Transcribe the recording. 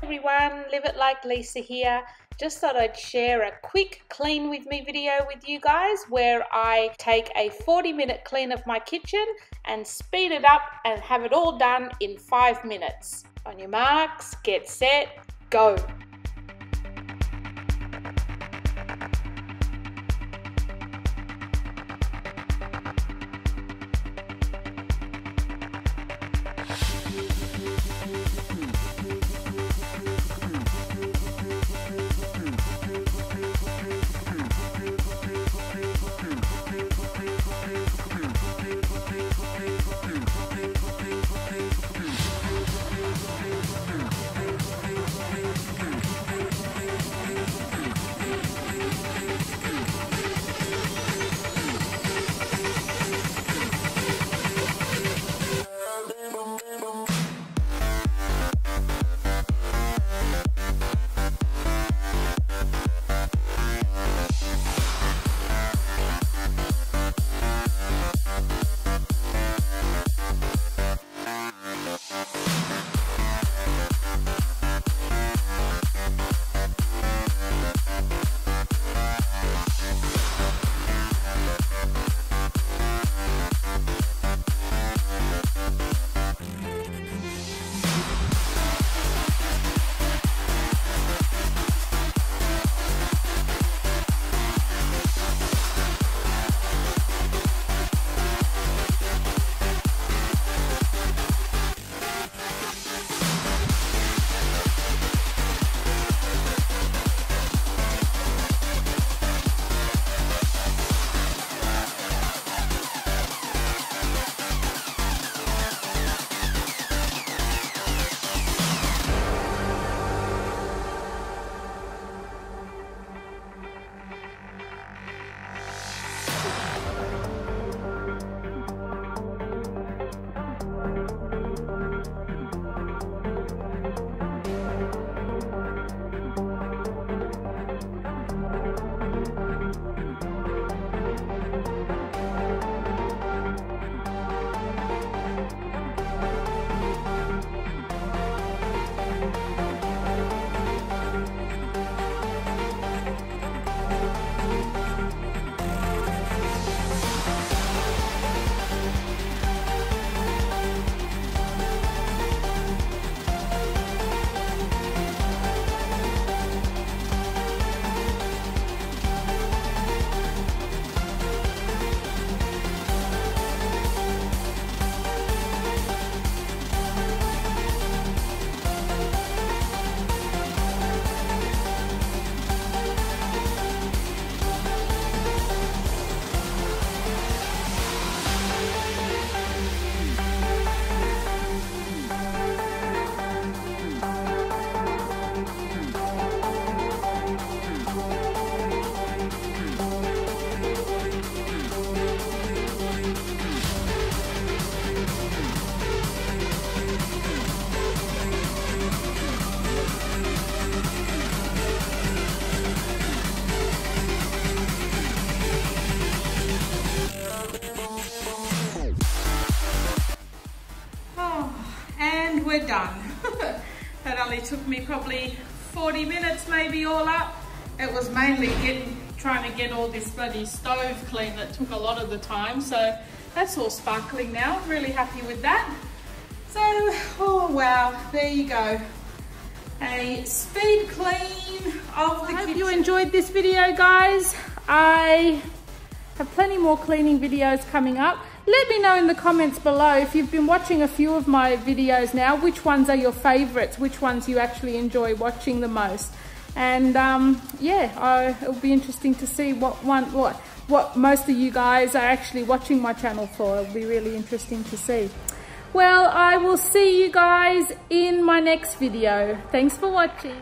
Everyone, Live It Like Lisa here. Just thought I'd share a quick clean with me video with you guys where I take a 40-minute clean of my kitchen and speed it up and have it all done in 5 minutes. On your marks, get set, go. We're done. That only took me probably 40 minutes maybe all up. It was mainly trying to get all this bloody stove clean that took a lot of the time, so that's all sparkling now. Really happy with that. So, oh wow, there you go. A speed clean of the kitchen. I hope you enjoyed this video, guys. I have plenty more cleaning videos coming up. Let me know in the comments below if you've been watching a few of my videos now, which ones are your favorites, which ones you actually enjoy watching the most. And yeah, it'll be interesting to see what most of you guys are actually watching my channel for. It'll be really interesting to see. Well, I will see you guys in my next video. Thanks for watching.